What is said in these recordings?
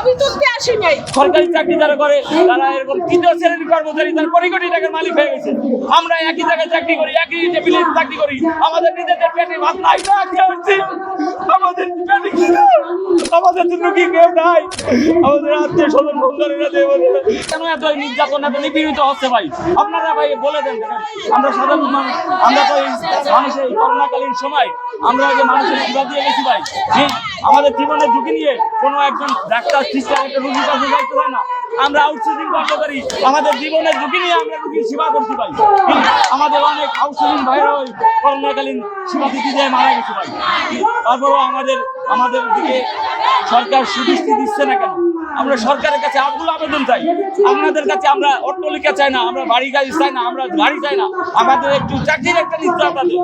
ছবি তুলতে আসি নাই। সরকারি চাকরি যারা করে তারা এরকম তৃতীয় শ্রেণীর কর্মচারী, তার কোটি কোটি টাকার মালিক হয়ে গেছে। আমরা একই জায়গায় চাকরি করি, একই টেবিলে চাকরি করি, আমাদের নিজেদের পেটে ভাত নাই, আমাদের পেটে কি নাই? আমাদের জন্য কি কেউ নাই? আমাদের আত্মীয় স্বজন বন্ধুরা কেন এত নির্যাতন, এত নিপীড়িত হচ্ছে ভাই? আপনারা ভাই বলে দেন। আমরা সাধারণ মানুষ, আমরা তো মানুষের করোনাকালীন সময় আমরা যে মানুষের সেবা দিয়ে গেছি ভাই। আমাদের জীবনের ঝুঁকি নিয়ে কোনো একজন ডাক্তার সিস্টার একটা রুগীর কাছে যাইতে হয় না। আমরা আউটসোর্সিং কর্মচারী, আমাদের জীবনের ঝুঁকি নিয়ে আমরা রুগীর সেবা করছি ভাই। আমাদের অনেক আউটসোর্সিং ভাইরা ওই করোনাকালীন সেবা দিতে যায় মারা গেছে ভাই। তারপরও আমাদের দিকে সরকার সুদৃষ্টি দিচ্ছে না কেন? আমরা সরকারের কাছে আকুল আবেদন চাই। আপনাদের কাছে আমরা অট্টালিকা চাই না, আমরা বাড়ি গাড়ি চাই না, আমরা গাড়ি চাই না, আমাদের একটু চাকরির একটা নিশ্চয়তা দেয়।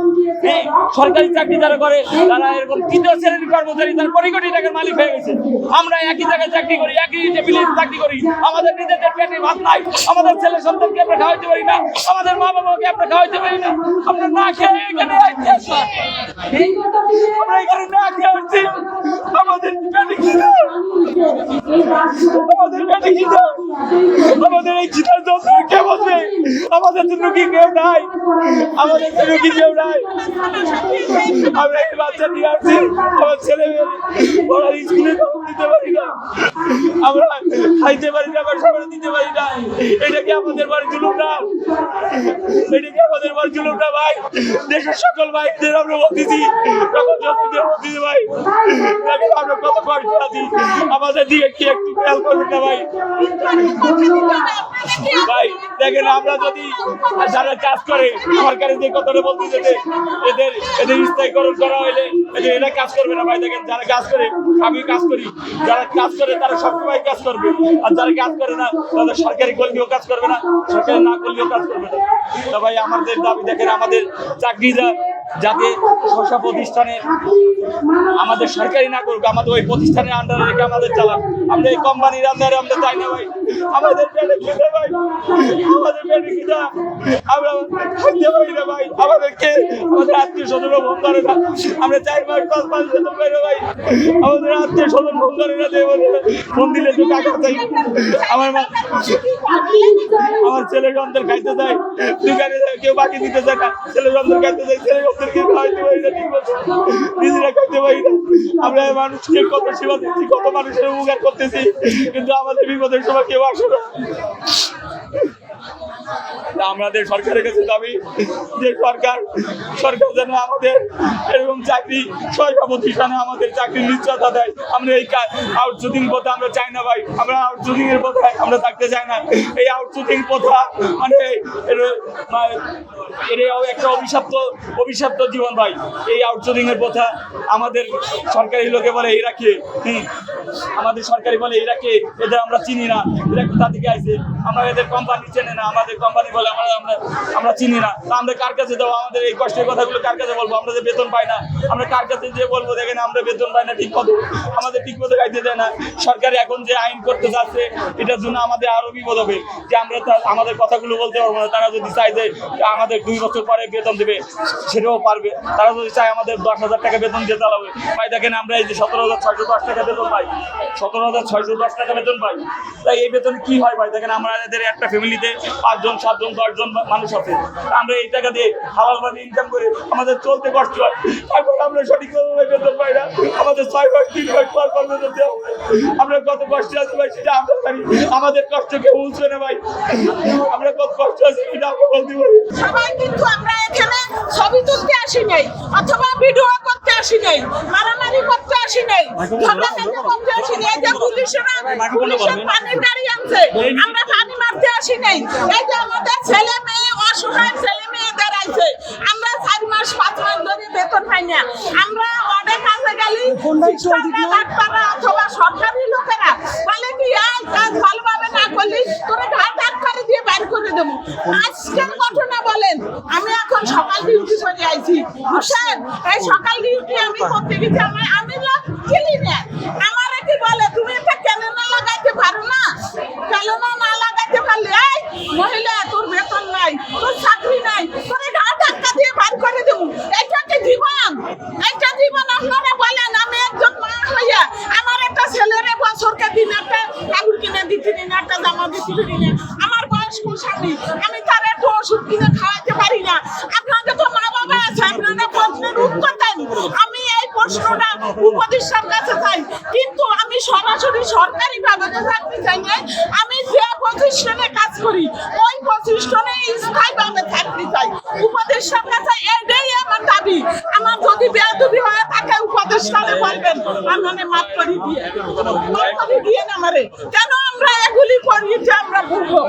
এই সরকারি চাকরি যারা করে তারা এরকম তৃতীয় শ্রেণীর কর্মচারী, তার কোটি কোটি টাকার মালিক হয়ে গেছে। আমরা একই জায়গায় চাকরি করি, একই টেবিলে চাকরি করি, আমাদের নিজেদের পেটে ভাত নাই, আমাদের ছেলে সন্তানকে আমরা খাওয়াইতে পারি না, আমাদের মা বাবাকে আমরা খাওয়াইতে পারি না। আমরা না খেয়ে এখানে আমরা এখানে না খেয়ে আসছি। আমাদের পেটে কি নাই? আমাদের পেটে কি নাই? আমাদের এই চিতার যন্ত্র কে বসবে? আমাদের জন্য কি কেউ নাই? আমাদের জন্য কি কেউ নাই? আমরা এই বাচ্চা নিয়ে আসছি, আমার ছেলে মেয়ে ওরা স্কুলে দিতে পারি না, আমরা খাইতে পারি না, আমার সবাই দিতে পারি না। এটা কি আমাদের বাড়ি জুলুম না? এটা কি আমাদের বাড়ি জুলুম না ভাই? দেশের সকল ভাইদের আমরা বলতেছি, তখন যতদিন বলতেছি ভাই আমরা কত কষ্ট আছি, আমাদের দিকে কি একটু খেয়াল করবেন না ভাই? ভাই দেখেন, আমরা যদি যারা কাজ করে সরকারি যে কথাটা বলতেছে যে এদের স্থায়ীকরণ করা হইলে এরা কাজ করবে না ভাই। দেখেন, যারা কাজ করে, আমি কাজ করি, যারা কাজ করে তারা সবসময় কাজ করবে, আর যারা কাজ করে না তাদের সরকারি করলেও কাজ করবে না, সরকারি না করলেও কাজ করবে না। তো ভাই আমাদের দাবি, দেখেন আমাদের চাকরিটা যাতে স্ব প্রতিষ্ঠানে আমাদের সরকারি না করুক, আমাদের ওই প্রতিষ্ঠানের আন্ডারে রেখে আমাদের চালাক। আমরা এই কোম্পানির আন্ডারে আমরা চাই না ভাই। আমাদের পেটে খেতে ভাই, আমাদের পেটে খেতে আমরা খাইতে পারি না ভাই। আমাদেরকে আমাদের আত্মীয় স্বজন বন্ধুরা না, আমরা 4 মাস 5 মাস বেতন পাই না ভাই। আমাদের আত্মীয় স্বজন বন্ধুরা ফোন দিলে তো টাকা চাই। আমার ছেলে সন্তান খাইতে চাই, দোকানে কেউ বাকি দিতে চায় না, ছেলে সন্তান খাইতে চাই, ছেলে সন্তানকে খাওয়াইতে পারি না, ঠিক মতো নিজেরা খাইতে পারি না। আমরা মানুষকে কত সেবা দিচ্ছি, কত মানুষের উপকার করতেছি, কিন্তু আমাদের বিপদের সময় কেউ আসে না। আমাদের সরকারের কাছে দাবি যে সরকার যেন আমাদের এরকম চাকরি সরকার প্রতিষ্ঠানে আমাদের চাকরির নিশ্চয়তা দেয়। আমরা এই আউটসোর্সিং প্রথা আমরা চাই না ভাই। আমরা আউটসোর্সিং এর প্রথায় আমরা থাকতে চাই না। এই আউটসোর্সিং প্রথা মানে এর একটা অভিশপ্ত জীবন ভাই। এই আউটসোর্সিং এর প্রথা আমাদের সরকারি লোকে বলে এরা কে, আমাদের সরকারি বলে এরা কে, এদের আমরা চিনি না, এরা কোথা থেকে আইছে, আমরা এদের কোম্পানি চেনে না, আমাদের কোম্পানি বলে আমরা চিনি না। আমরা কার কাছে যাবো? আমাদের এই কষ্টের কথাগুলো কার কাছে বলবো? আমরা যে বেতন পাই না, আমরা কার কাছে যে বলবো? দেখেন, আমরা বেতন পাই না ঠিক মতো, আমাদের ঠিক মতো খাইতে দেয় না। সরকার এখন যে আইন করতে যাচ্ছে, এটার জন্য আমাদের আরো বিপদ হবে যে আমরা আমাদের কথাগুলো বলতে পারবো না। তারা যদি চায় যে আমাদের 2 বছর পরে বেতন দেবে, সেটাও পারবে। তারা যদি চায় আমাদের 10,000 টাকা বেতন দিয়ে চালাবে ভাই। দেখেন, আমরা এই যে 17,610 টাকা বেতন পাই, 17,610 টাকা বেতন পাই, তাই এই বেতন কি হয় ভাই? দেখেন, আমাদের একটা ফ্যামিলিতে 5 জন 7 জন 10 জন মানুষ আছে, আমরা এই টাকা দিয়ে হালালভাবে ইনকাম করে আমাদের চলতে কষ্ট হয়। তারপর আমরা সঠিকভাবে বেতন পাই না, আমাদের 6 মাস 3 মাস পর বেতন দেওয়া। আমরা কত কষ্ট আছি ভাই, সেটা আমরা জানি। আমাদের কষ্ট কেউ বুঝবে না ভাই, আমরা কত কষ্ট আছি সেটা আমরা বলতে পারি। সবাই কিন্তু আমরা এখানে ছবি তুলতে আসি নাই, অথবা ভিডিও করতে আসি নাই, মারামারি করতে আসি নাই, ঝগড়াঝাটি করতে আসি নাই। এই যে পুলিশের পানির গাড়ি আনছে, আমরা পানি মারতে আসি নাই। এই যে আমাদের ছেলে মেয়ে, অসহায় ছেলে মেয়েদের আইছে, আমরা 4 মাস 5 মাস ধরে বেতন পাই না। আমরা অনেক কাজে গেলি ডাক্তাররা অথবা সরকারি লোকেরা বলে কি কাজ ভালোভাবে না করলে তোরা ঘাট করে দিয়ে বাইর করে দেবো। আজকের ঘটনা বলেন, আমি এখন সকাল ডিউটি করে আইছি, বুঝছেন? এই সকাল ডিউটি আমি করতে গেছি, আমি চিনি না। আমার কি বলে, তুমি এটা কেন না লাগাইতে পারো না? কেন না লাগাইতে পারলে এই মহিলা তোর বেতন নাই, তোর চাকরি নাই, তোর ঘাট দিয়ে বাইর করে দেবো। এটা কি জীবন? এটা জীবন আপনারা বলেন? আমি একজন মা হইয়া আমার একটা ছেলেরে বছরকে দিনে একটা কাপড় কিনে দিতে পারি না, একটা জামা দিতে পারি না। আমার বয়স্ক স্বামী, আমি তার একটু ওষুধ কিনে খাওয়াতে পারি না। আপনাদের তো মা বাবা আছে, আপনারা প্রশ্নের উত্তর দেন। আমি এই প্রশ্নটা উপদেষ্টার কাছে চাই, কিন্তু আমি সরাসরি সরকারি ভাবে চাকরি চাই না। আমি যে প্রতিষ্ঠানে কাজ করি ওই প্রতিষ্ঠানে স্থায়ীভাবে চাকরি চাই। উপদেষ্টার কাছে এটাই আমার দাবি। আমার যদি বেয়াদবি হয়ে থাকে উপদেষ্টারে বলবেন, আমাকে মাফ করে দিয়ে আমারে। কেন আমরা এগুলি করি যে আমরা ভুলবো?